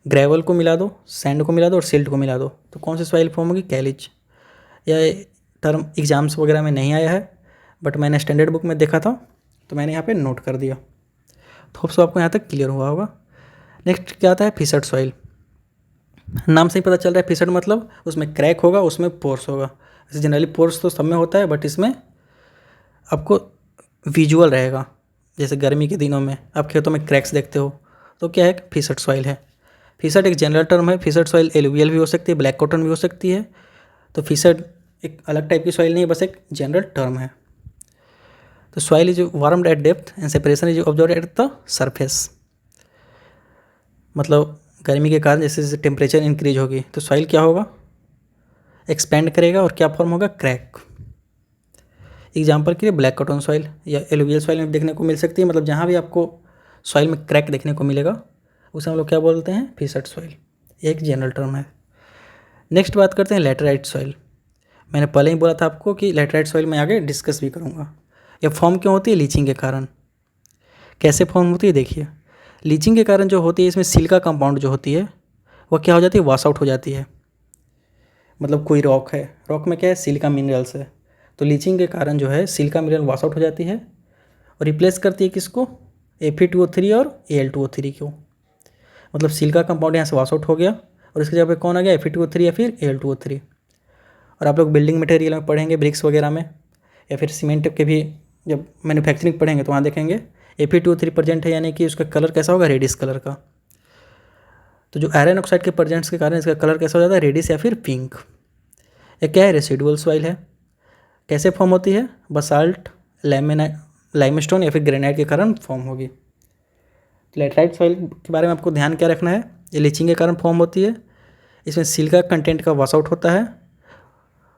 Gravel को मिला दो, सैंड को मिला दो और सिल्ट को मिला दो तो कौन सी सॉइल फॉर्म होगी, कैलिज। यह टर्म एग्जाम्स वगैरह में नहीं आया है बट मैंने स्टैंडर्ड बुक में देखा था तो मैंने यहाँ पे नोट कर दिया। तो होप सो आपको यहाँ तक क्लियर हुआ होगा। नेक्स्ट क्या आता है, फिसड सॉइल। नाम से ही पता चल रहा है फिसड मतलब उसमें क्रैक होगा, उसमें पोर्स होगा। ऐसे जनरली पोर्स तो सब में होता है बट इसमें आपको विजुअल रहेगा। जैसे गर्मी के दिनों में आप खेतों में क्रैक्स देखते हो तो क्या है, फिसड सॉइल है। फिसड एक जनरल टर्म है। फिसड सॉइल एलुवियल भी हो सकती है, ब्लैक कॉटन भी हो सकती है। तो फिसड एक अलग टाइप की सॉइल नहीं है, बस एक जनरल टर्म है। तो soil is warmed eight depth and separation is observed at the surface. मतलब गर्मी के कारण जैसे जैसे टेम्परेचर इंक्रीज होगी तो सॉइल क्या होगा, एक्सपेंड करेगा और क्या फॉर्म होगा, क्रैक। एग्जाम्पल के लिए ब्लैक कॉटन सॉइल या एलुवियल सॉइल में देखने को मिल सकती है। मतलब जहाँ भी आपको सॉइल में क्रैक देखने को मिलेगा उसे हम लोग क्या बोलते हैं, फिसड सॉइल। एक जनरल टर्म है। नेक्स्ट बात करते हैं लैटेराइट सॉइल। मैंने पहले ही बोला था आपको कि लैटेराइट सॉइल में आगे डिस्कस भी करूँगा। यह फॉर्म क्यों होती है, लीचिंग के कारण। कैसे फॉर्म होती है, देखिए लीचिंग के कारण जो होती है इसमें सिलिका कंपाउंड जो होती है वह क्या हो जाती है, वॉश आउट हो जाती है। मतलब कोई रॉक है, रॉक में क्या है, सिलिका मिनरल्स है। तो लीचिंग के कारण जो है सिलिका मिनरल वॉश आउट हो जाती है और रिप्लेस करती है किसको, Fe2O3 और Al2O3 को। मतलब सिलिका कंपाउंड यहाँ से वॉश आउट हो गया और इसकी जगह पे कौन आ गया, Fe2O3 या फिर Al2O3। और आप लोग बिल्डिंग मटेरियल में पढ़ेंगे, ब्रिक्स वगैरह में या फिर सीमेंट के भी जब मैन्युफैक्चरिंग पढ़ेंगे तो वहाँ देखेंगे Fe2O3 प्रेजेंट है, यानी कि उसका कलर कैसा होगा, रेडिश कलर का। तो जो आयरन ऑक्साइड के प्रेजेंट्स के कारण इसका कलर कैसा हो जाता है, रेडिश या फिर पिंक। ये क्या है, रेसिडुअल सॉइल है। कैसे फॉर्म होती है, बसाल्ट, लाइमस्टोन या फिर ग्रेनाइट के कारण फॉर्म होगी। लैटेराइट सॉइल के बारे में आपको ध्यान क्या रखना है, ये लीचिंग के कारण फॉर्म होती है। इसमें सिलिका कंटेंट का वॉश आउट होता है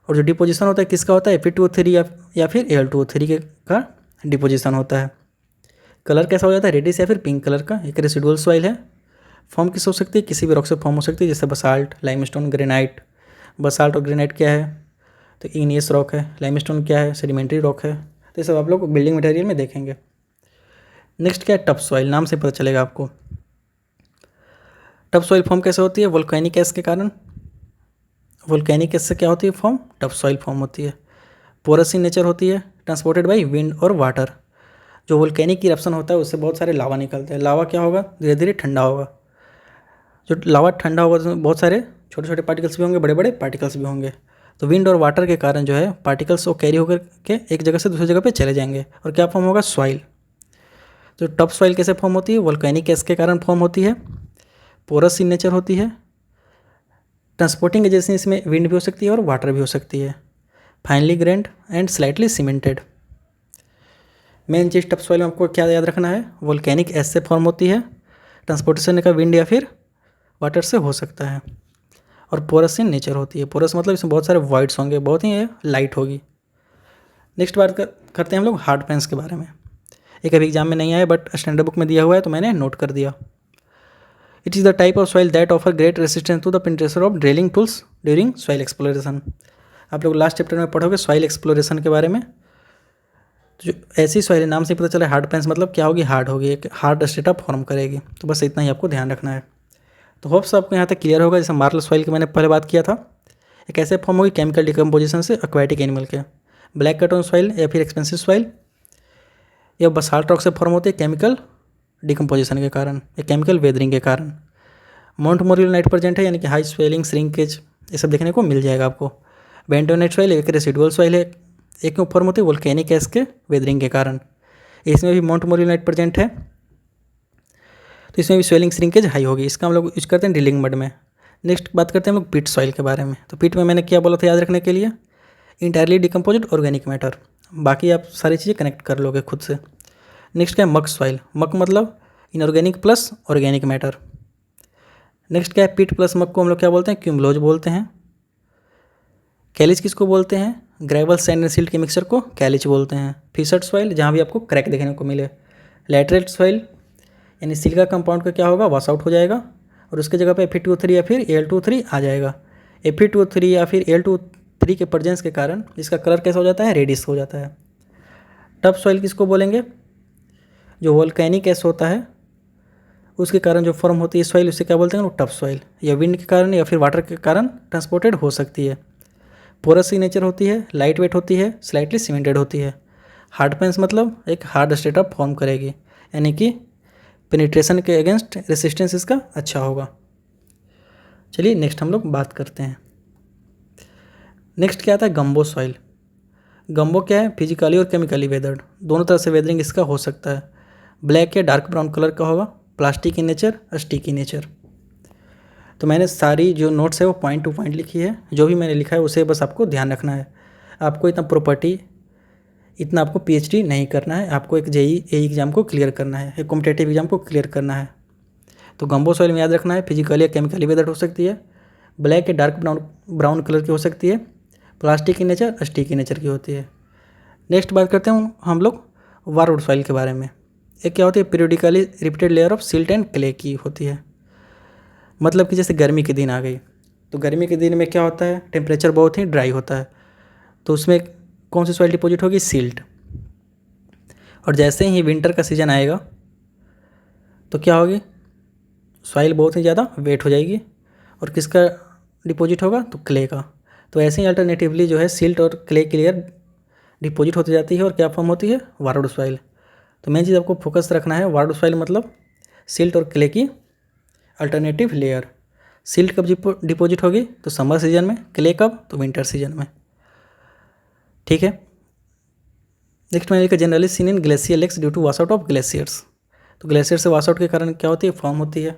और जो डिपोजिशन होता है किसका होता है, Fe2O3 या फिर Al2O3 का डिपोजिशन होता है। कलर कैसा हो जाता है, रेडिश या फिर पिंक कलर का। एक रेसिडुअल सॉइल है। फॉर्म किस हो सकती है, किसी भी रॉक से फॉर्म हो सकती है, जैसे बसाल्ट, लाइमस्टोन, ग्रेनाइट। बसाल्ट और ग्रेनाइट क्या है, तो इग्नियस रॉक है। लाइमस्टोन क्या है, सेडिमेंट्री रॉक है। तो ये सब आप लोग बिल्डिंग मटेरियल में देखेंगे। नेक्स्ट क्या है, टफ सॉइल। नाम से पता चलेगा आपको। टफ सॉइल फॉर्म कैसे होती है, वोल्केनिक एश के कारण। वोल्केनिक एश से क्या होती है फॉर्म, टफ सॉइल फॉर्म होती है। पोरस इन नेचर होती है, ट्रांसपोर्टेड बाई विंड और वाटर। जो वोल्केनिक इरप्शन होता है उससे बहुत सारे लावा निकलते हैं। लावा क्या होगा, धीरे धीरे ठंडा होगा। जो लावा ठंडा होगा उसमें बहुत सारे छोटे छोटे पार्टिकल्स भी होंगे, बड़े बड़े पार्टिकल्स भी होंगे। तो विंड और वाटर के कारण जो है पार्टिकल्स वो कैरी होकर के एक जगह से दूसरी जगह पे चले जाएंगे और क्या फॉर्म होगा, सॉइल। तो टफ सॉइल कैसे फॉर्म होती है, वोल्केनिक एश के कारण फॉर्म होती है। पोरस इन नेचर होती है। ट्रांसपोर्टिंग एजेंसी इसमें विंड भी हो सकती है और वाटर भी हो सकती है। Finally grand and slightly cemented. Main cheese tough soil में आपको क्या याद रखना है, वोल्केनिक एश से फॉर्म होती है। ट्रांसपोर्टेशन का विंड या फिर वाटर से हो सकता है। और पोरस इन नेचर होती है। पोरस मतलब इसमें बहुत सारे वॉइड्स होंगे, बहुत ही लाइट होगी। नेक्स्ट बात करते हैं हम लोग हार्ड पैंस के बारे में। एक अभी एग्जाम में नहीं आया बट स्टैंडर्ड बुक में दिया हुआ है तो मैंने नोट कर दिया। It is the type of soil that offer great resistance to the penetration of drilling tools during soil exploration. आप लोग लास्ट चैप्टर में पढ़ोगे सॉइल एक्सप्लोरेशन के बारे में। तो जो ऐसी सॉइल, नाम से पता चला हार्ड पैंस मतलब क्या होगी, हार्ड होगी, एक हार्ड स्टेटा फॉर्म करेगी। तो बस इतना ही आपको ध्यान रखना है। तो होप्स आपको यहाँ तक क्लियर होगा। जैसे मार्ल सॉइल की मैंने पहले बात किया था, ये कैसे फॉर्म होगी, केमिकल डिकम्पोजिशन से एक्वाटिक एनिमल के। ब्लैक कटन सॉइल या फिर एक्सपेंसिव सॉइल या बसाल्ट रॉक से फॉर्म होती है केमिकल डिकम्पोजिशन के कारण या केमिकल वेदरिंग के कारण। माउंट मोरियोलाइट प्रेजेंट है, यानी कि हाई स्वेलिंग, श्रिंकेज, ये सब देखने को मिल जाएगा आपको। बेंटोनाइट सॉइल एक रेसिडुअल सॉइल है, एक क्यों फॉर्म होती है, वोल्केनिक एश के वेदरिंग के कारण। इसमें भी माउंट मोरियोलाइट प्रेजेंट है तो इसमें भी स्वेलिंग श्रिंकेज हाई होगी। इसका हम लोग यूज करते हैं ड्रिलिंग मड में। नेक्स्ट बात करते हैं हम लोग पिट सॉइल के बारे में। तो पिट में मैंने क्या बोला था याद रखने के लिए, इंटायरली डिकम्पोज्ड ऑर्गेनिक मैटर। बाकी आप सारी चीज़ें कनेक्ट कर लोगे खुद से। नेक्स्ट क्या है, मक सॉइल। मक मतलब inorganic plus organic matter. Next क्या है, पिट प्लस मक को हम लोग क्या बोलते हैं, क्यूमलोज बोलते हैं। कैलिच किसको बोलते हैं, ग्रेवल सैंड एंड सिल्ट के मिक्सचर को कैलिच बोलते हैं। फिशर्ड सॉइल जहाँ भी आपको क्रैक देखने को मिले। लैटरेट सॉइल यानी सिलिका कंपाउंड का क्या होगा, वॉश आउट हो जाएगा और उसके जगह पे Fe2O3 या फिर Al2O3 आ जाएगा। Fe2O3 या फिर Al2O3 के प्रेजेंस के कारण इसका कलर कैसा हो जाता है, रेडिश हो जाता है। टफ सॉइल किसको बोलेंगे, जो वोल्केनिक ऐस होता है उसके कारण जो फॉर्म होती है सॉइल, उसे क्या बोलते हैं, वो टफ सॉइल। या विंड के कारण या फिर वाटर के कारण ट्रांसपोर्टेड हो सकती है। पोरस की नेचर होती है, लाइट वेट होती है, स्लाइटली सीमेंटेड होती है। हार्ड पेंस मतलब एक हार्ड स्ट्रेटअप फॉर्म करेगी, यानी कि पेनिट्रेशन के अगेंस्ट रेसिस्टेंस इसका अच्छा होगा। चलिए नेक्स्ट हम लोग बात करते हैं। नेक्स्ट क्या आता है, गम्बो सॉइल। गम्बो क्या है, फिजिकली और केमिकली वेदर्ड, दोनों तरह से वेदरिंग इसका हो सकता है। ब्लैक या डार्क ब्राउन कलर का होगा, plastic in nature, sticky nature. तो मैंने सारी जो नोट्स है वो पॉइंट टू पॉइंट लिखी है, जो भी मैंने लिखा है उसे बस आपको ध्यान रखना है। आपको इतना आपको PhD नहीं करना है, आपको एक JEE एग्ज़ाम को क्लियर करना है, एक कॉम्पिटेटिव एग्जाम को क्लियर करना है। तो गम्बो सॉइल में याद रखना है, फिजिकली या केमिकली वेदर्ड हो सकती है, ब्लैक या डार्क ब्राउन कलर की हो सकती है, plastic in nature, sticky nature की होती है। नेक्स्ट बात करते हैं हम लोग वारवुड सॉइल के बारे में। एक क्या होती है, periodically repeated layer of silt and clay की होती है। मतलब कि जैसे गर्मी के दिन आ गई, तो गर्मी के दिन में क्या होता है, टेम्परेचर बहुत ही ड्राई होता है, तो उसमें कौन सी सॉइल डिपॉजिट होगी, सिल्ट। और जैसे ही विंटर का सीज़न आएगा तो क्या होगी, सॉइल बहुत ही ज़्यादा वेट हो जाएगी और किसका डिपॉजिट होगा, तो क्ले का। तो ऐसे ही अल्टरनेटिवली जो है सिल्ट और क्ले की लेयर डिपॉजिट होती जाती है और क्या फॉर्म होती है, वारवुड सॉइल। तो मेन चीज़ आपको फोकस रखना है, वारवुड सॉइल मतलब सिल्ट और क्ले की अल्टरनेटिव लेयर। सिल्ट कब डिपॉजिट होगी, तो समर सीजन में, क्ले कब, तो विंटर सीजन में। ठीक है। नेक्स्ट मैंने लिखा, generally seen in glacier lakes due to wash out of glaciers. तो ग्लेशियर से वॉश आउट के कारण क्या होती है, फॉर्म होती है।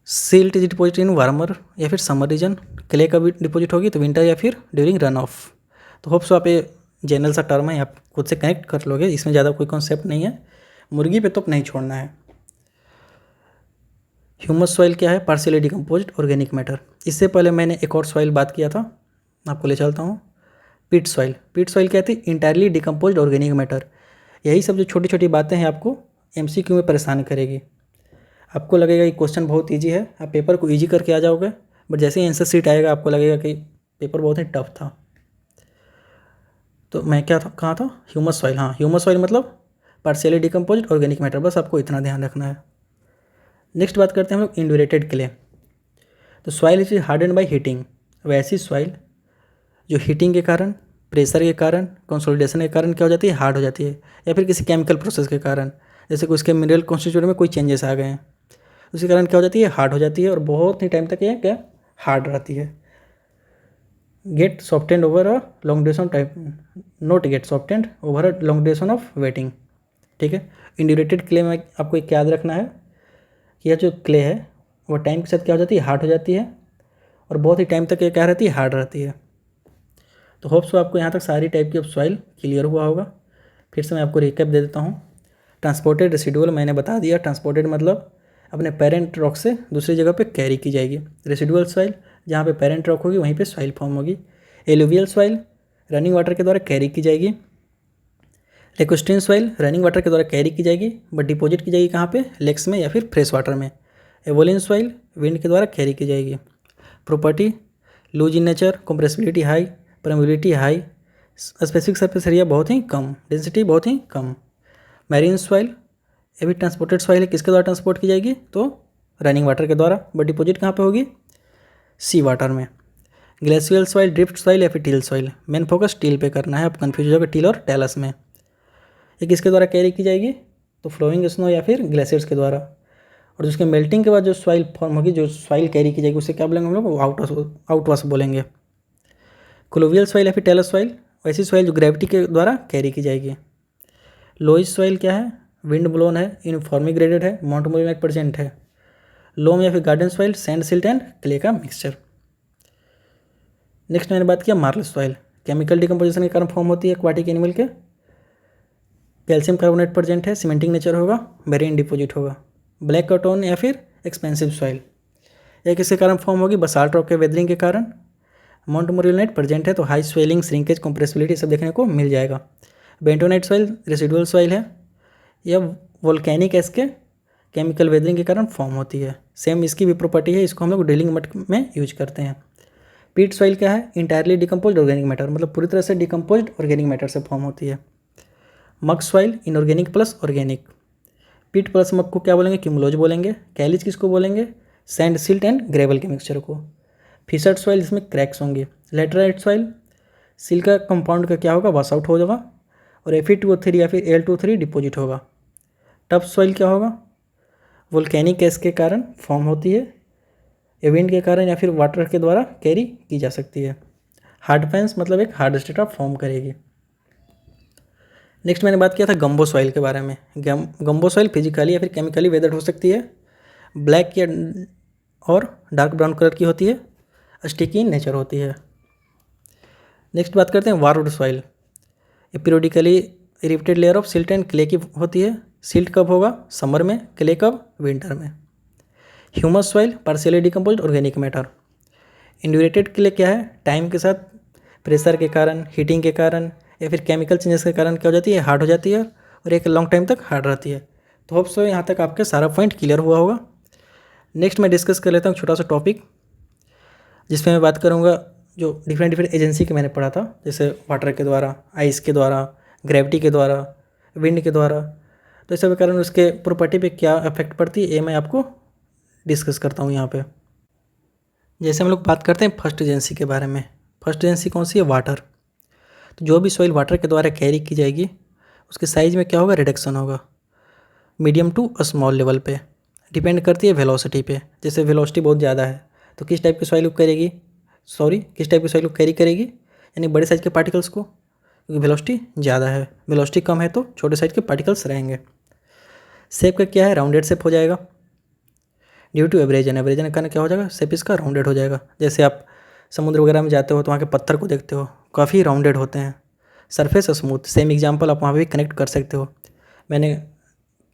Silt is deposit in warmer या फिर समर रीजन, क्ले कब डिपॉजिट होगी, तो विंटर या फिर ड्यूरिंग रन ऑफ। तो होप सो आप ये जनरल सा टर्म है, आप खुद से कनेक्ट कर लोगे, इसमें ज़्यादा कोई कॉन्सेप्ट नहीं है, मुर्गी पे तो नहीं छोड़ना है। ह्यूमस सॉइल क्या है, पार्शियली डिकम्पोज्ड ऑर्गेनिक मैटर। इससे पहले मैंने एक और सॉइल बात किया था, आपको ले चलता हूँ। पिट सॉइल, पिट सॉइल क्या थी, इंटायरली डिकम्पोज्ड ऑर्गेनिक मैटर। यही सब जो छोटी छोटी बातें हैं आपको MCQ में परेशान करेगी। आपको लगेगा कि क्वेश्चन बहुत ईजी है, आप पेपर को ईजी करके आ जाओगे, बट जैसे ही आंसर शीट आएगा आपको लगेगा कि पेपर बहुत ही टफ था। तो मैं क्या था, कहाँ था, ह्यूमस सॉइल। हाँ, ह्यूमस सॉइल मतलब पार्शियली डिकम्पोज्ड ऑर्गेनिक मैटर, बस आपको इतना ध्यान रखना है। नेक्स्ट बात करते हैं हम लोग इंड्यूरेटेड क्ले। तो soil is harden by heating, वैसी सॉइल जो हीटिंग के कारण, प्रेशर के कारण, कंसोलिडेशन के कारण क्या हो जाती है, हार्ड हो जाती है, या फिर किसी केमिकल प्रोसेस के कारण, जैसे कि उसके मिनरल कॉन्स्टिट्यूट में कोई चेंजेस आ गए हैं, उसके कारण क्या हो जाती है, हार्ड हो जाती है और बहुत ही टाइम तक ये क्या हार्ड रहती है। Get softened over a long duration type, not get softened over a long duration of wetting. ठीक है। इंड्यूरेटेड क्ले में आपको एक याद रखना है कि यह जो क्ले है वो टाइम के साथ क्या हो जाती है, हार्ड हो जाती है और बहुत ही टाइम तक ये क्या रहती है, हार्ड रहती है। तो होप सो आपको यहाँ तक सारी टाइप की सॉइल क्लियर हुआ होगा। फिर से मैं आपको रिकैप दे देता हूँ। ट्रांसपोर्टेड रेसिडुअल मैंने बता दिया, ट्रांसपोर्टेड मतलब अपने पेरेंट रॉक से दूसरी जगह पे कैरी की जाएगी। रेसिडुअल सॉइल जहाँ पे पेरेंट रॉक होगी वहीं पे सॉइल फॉर्म होगी। एलुवियल सॉइल रनिंग वाटर के द्वारा कैरी की जाएगी। लेकोस्ट्रीन सॉइल रनिंग वाटर के द्वारा कैरी की जाएगी बट डिपॉजिट की जाएगी कहाँ पे, लेक्स में या फिर फ्रेश वाटर में। एवोलिन सॉइल विंड के द्वारा कैरी की जाएगी। Property loose in nature, compressibility high, permeability high, specific surface area बहुत ही कम, डेंसिटी बहुत ही कम। मैरीन सॉइल ये भी ट्रांसपोर्टेड सॉइल है, किसके द्वारा ट्रांसपोर्ट की जाएगी, तो रनिंग वाटर के द्वारा, बट डिपॉजिट कहाँ पे होगी, सी वाटर में। ग्लेशियल सॉइल, ड्रिफ्ट सॉइल या फिर till soil, main focus till पे करना है, आप कन्फ्यूज हो जाओगे टील और टेलस में। ये किसके द्वारा कैरी की जाएगी, तो फ्लोइंग स्नो या फिर ग्लेशियर्स के द्वारा। और उसके मेल्टिंग के बाद जो सॉइल फॉर्म होगी, जो सॉइल कैरी की जाएगी उसे क्या बोलेंगे हम लोग, आउटवाश बोलेंगे। क्लोवियल सॉइल या फिर टेलस सॉइल वैसी सॉइल जो ग्रेविटी के द्वारा कैरी की जाएगी। लोइस सॉइल क्या है, विंड ब्लोन है, यूनिफॉर्मली ग्रेडेड है, माउंट मोलिनाइट प्रेजेंट है। लोम या फिर garden soil sand, silt and clay का मिक्सचर। नेक्स्ट मैंने बात किया मार्ल सॉइल, केमिकल डिकम्पोजिशन के कारण फॉर्म होती है एक्वाटिक एनिमल के। कैल्शियम कार्बोनेट प्रेजेंट है, सीमेंटिंग नेचर होगा, वेरी डिपॉजिट होगा। ब्लैक कार्टोन या फिर एक्सपेंसिव सॉइल। यह किसके कारण फॉर्म होगी? बसाल्ट रॉक के वेदरिंग के कारण। माउंट मोरियलनाइट प्रेजेंट है तो हाई स्वेलिंग, श्रिंकेज, कंप्रेसिबिलिटी सब देखने को मिल जाएगा। बेंटोनाइट सॉइल रेसिडुअल सॉइल है, यह वोल्केनिक एस के केमिकल वेदरिंग के कारण फॉर्म होती है। सेम इसकी भी प्रॉपर्टी है, इसको हम लोग ड्रिलिंग मट में यूज करते हैं। पीट सॉइल क्या है? इंटायरली डिकम्पोज ऑर्गेनिक मैटर, मतलब पूरी तरह से डिकम्पोज ऑर्गेनिक मैटर से फॉर्म होती है। मग सॉइल इनऑर्गेनिक प्लस ऑर्गेनिक। पीट प्लस मग को क्या बोलेंगे? क्यूमुलोज बोलेंगे। कैलिज किसको बोलेंगे? सैंड, सिल्ट एंड ग्रेवल के मिक्सचर को। फिशर्ड सॉइल, इसमें क्रैक्स होंगे। लेटराइट सॉइल, सिल का कंपाउंड का क्या होगा? वॉश आउट हो जाएगा और Fe2O3 या फिर Al2O3 डिपोजिट होगा। टफ सॉइल क्या होगा? वोल्केनिक गैस के कारण फॉर्म होती है, विंड के कारण या फिर वाटर के द्वारा कैरी की जा सकती है। हार्ड पैंस मतलब एक हार्ड स्ट्रेटा फॉर्म करेगी। नेक्स्ट मैंने बात किया था गम्बो सॉइल के बारे में। गम्बो सॉइल फिजिकली या फिर केमिकली वेदर्ड हो सकती है, ब्लैक या और डार्क ब्राउन कलर की होती है, स्टिकी इन नेचर होती है। नेक्स्ट बात करते हैं वार्ड सॉइल। ये periodically repeated layer of silt and clay की होती है। सिल्ट कब होगा? समर में, क्ले कब? विंटर में। Humus soil partially decomposed organic matter. Indurated clay क्या है? टाइम के साथ प्रेशर के कारण, हीटिंग के कारण या फिर केमिकल चेंजेस के कारण क्या हो जाती है? हार्ड हो जाती है और एक लॉन्ग टाइम तक हार्ड रहती है। तो होप सो यहाँ तक आपके सारा पॉइंट क्लियर हुआ होगा। नेक्स्ट मैं डिस्कस कर लेता हूँ छोटा सा टॉपिक, जिसमें मैं बात करूँगा जो डिफरेंट एजेंसी के मैंने पढ़ा था, जैसे वाटर के द्वारा, आइस के द्वारा, ग्रेविटी के द्वारा, विंड के द्वारा। तो इस सब के कारण उसके प्रॉपर्टी पे क्या इफेक्ट पड़ती है ये मैं आपको डिस्कस करता हूँ यहाँ पे। जैसे हम लोग बात करते हैं फर्स्ट एजेंसी के बारे में। फर्स्ट एजेंसी कौन सी है? वाटर। तो जो भी सॉइल वाटर के द्वारा कैरी की जाएगी उसके साइज में क्या होगा? रिडक्शन होगा, मीडियम टू स्मॉल लेवल पे। डिपेंड करती है वेलोसिटी पे। जैसे वेलोसिटी बहुत ज़्यादा है तो किस टाइप की सॉइल को करेगी? किस टाइप की सॉइल को कैरी करेगी? यानी बड़े साइज के पार्टिकल्स को, क्योंकि वेलोसिटी ज़्यादा है। वेलोसिटी कम है तो छोटे साइज के पार्टिकल्स रहेंगे। शेप का क्या है? राउंडेड शेप हो जाएगा ड्यू टू एवरेजन। एवरेजन के कारण क्या हो जाएगा? शेप इसका राउंडेड हो जाएगा। जैसे आप समुद्र वगैरह में जाते हो तो वहाँ के पत्थर को देखते हो, काफ़ी राउंडेड होते हैं। सरफेस स्मूथ, सेम एग्जांपल आप वहाँ भी कनेक्ट कर सकते हो। मैंने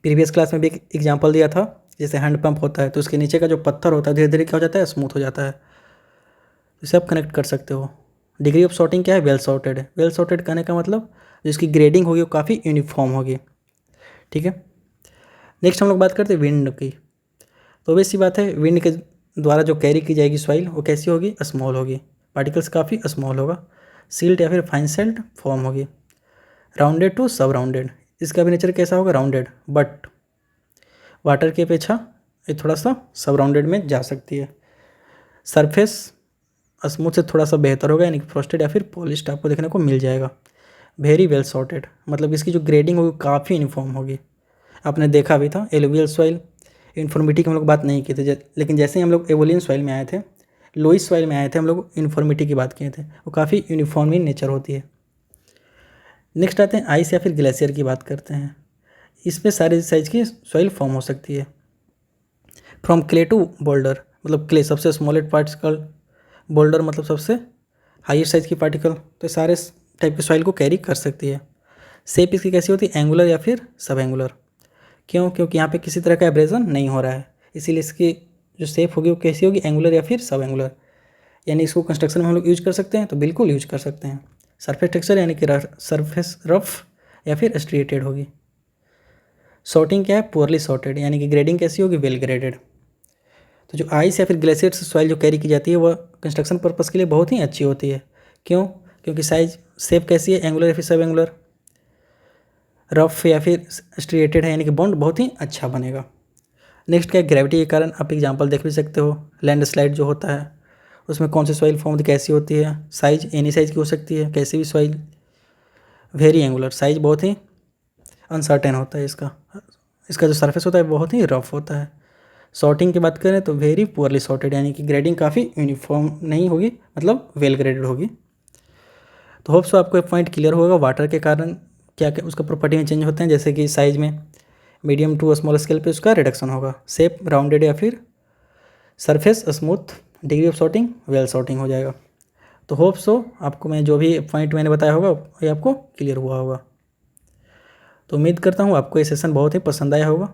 प्रीवियस क्लास में भी एक एग्जांपल दिया था, जैसे हैंड पंप होता है तो उसके नीचे का जो पत्थर होता है धीरे धीरे क्या हो जाता है? स्मूथ हो जाता है। इसे आप कनेक्ट कर सकते हो। डिग्री ऑफ सॉर्टिंग क्या है? वेल सॉर्टेड है। वेल सॉर्टेड कहने का मतलब जिसकी ग्रेडिंग होगी वो काफ़ी यूनिफॉर्म होगी। ठीक है। नेक्स्ट हम लोग बात करते हैं विंड की। तो वैसी बात है, विंड के द्वारा जो कैरी की जाएगी सॉइल वो कैसी होगी? स्मॉल होगी, पार्टिकल्स काफ़ी स्मॉल होगा। सिल्ट या फिर फाइन सिल्ट फॉर्म होगी। राउंडेड टू सब राउंडेड, इसका भी नेचर कैसा होगा? राउंडेड, बट वाटर की अपेक्षा ये थोड़ा सा सब राउंडेड में जा सकती है। सरफेस स्मूथ से थोड़ा सा बेहतर होगा, यानी कि फ्रॉस्टेड या फिर पॉलिश्ड आपको देखने को मिल जाएगा। वेरी वेल सॉर्टेड, मतलब इसकी जो ग्रेडिंग होगी काफ़ी यूनिफॉर्म होगी। आपने देखा भी था एलुवियल सॉइल, यूनिफॉर्मिटी की हम लोग बात नहीं की थी, लेकिन जैसे ही हम लोग एवोलियन सॉइल में आए थे, लोइस सॉइल में आए थे, हम लोग यूनिफॉर्मिटी की बात किए थे। वो काफ़ी यूनिफॉर्म इन नेचर होती है। नेक्स्ट आते हैं आइस या फिर ग्लेशियर की बात करते हैं। इसमें सारे साइज की सॉइल फॉर्म हो सकती है। फ्रॉम क्ले टू बोल्डर, मतलब क्ले सबसे स्मॉलेस्ट पार्टिकल, बोल्डर मतलब सबसे हाईएस्ट साइज की पार्टिकल। तो सारे टाइप की सॉइल को कैरी कर सकती है। शेप इसकी कैसी होती है? एंगुलर या फिर सब एंगुलर। क्यों? क्योंकि यहाँ पे किसी तरह का एब्रेजन नहीं हो रहा है, इसीलिए इसकी जो शेप होगी वो कैसी होगी? एंगुलर या फिर सब एंगुलर। यानी इसको कंस्ट्रक्शन में हम लोग यूज कर सकते हैं, तो बिल्कुल यूज कर सकते हैं। सरफेस टेक्सचर यानी कि सरफेस रफ या फिर स्ट्रिएटेड होगी। सॉर्टिंग क्या है? पुअरली सॉर्टेड, यानी कि ग्रेडिंग कैसी होगी? Well graded. तो जो आइस या फिर ग्लेशियर से सॉइल जो कैरी की जाती है वह कंस्ट्रक्शन पर्पज़ के लिए बहुत ही अच्छी होती है। क्यों? क्योंकि साइज शेप कैसी है? एंगुलर या फिर सब एंगुलर। रफ या फिर स्ट्रिएटेड है, यानी कि बॉन्ड बहुत ही अच्छा बनेगा। नेक्स्ट क्या है? ग्रेविटी के कारण आप एग्जांपल देख भी सकते हो। लैंडस्लाइड जो होता है उसमें कौन सी सॉइल फॉर्म कैसी होती है? साइज एनी साइज की हो सकती है, कैसी भी सॉइल। वेरी एंगुलर, साइज बहुत ही अनसर्टेन होता है इसका जो सरफेस होता है बहुत ही रफ होता है। सॉर्टिंग की बात करें तो वेरी पुअरली सॉर्टेड, यानी कि ग्रेडिंग काफ़ी यूनिफॉर्म नहीं होगी, मतलब वेल ग्रेडेड होगी। तो होप सो आपको एक पॉइंट क्लियर होगा वाटर के कारण क्या क्या उसका प्रॉपर्टी में चेंज होते हैं। जैसे कि साइज में मीडियम टू स्मॉल स्केल पे उसका रिडक्शन होगा, शेप राउंडेड या फिर surface smooth, degree of sorting well sorting हो जाएगा। तो होप सो आपको मैं जो भी पॉइंट मैंने बताया होगा ये आपको क्लियर हुआ होगा। तो उम्मीद करता हूँ आपको ये सेशन बहुत ही पसंद आया होगा।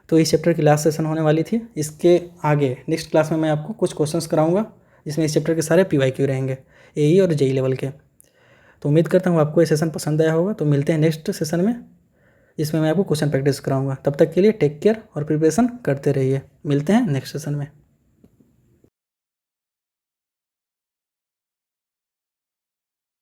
तो इस चैप्टर की लास्ट सेशन होने वाली थी। इसके आगे नेक्स्ट क्लास में मैं आपको कुछ क्वेश्चंस कराऊंगा जिसमें इस चैप्टर के सारे PYQ रहेंगे, AE और JEE लेवल के। तो उम्मीद करता हूँ आपको ये सेशन पसंद आया होगा। तो मिलते हैं नेक्स्ट सेशन में, जिसमें मैं आपको क्वेश्चन प्रैक्टिस कराऊंगा। तब तक के लिए टेक केयर और प्रिपरेशन करते रहिए। मिलते हैं नेक्स्ट सेशन में।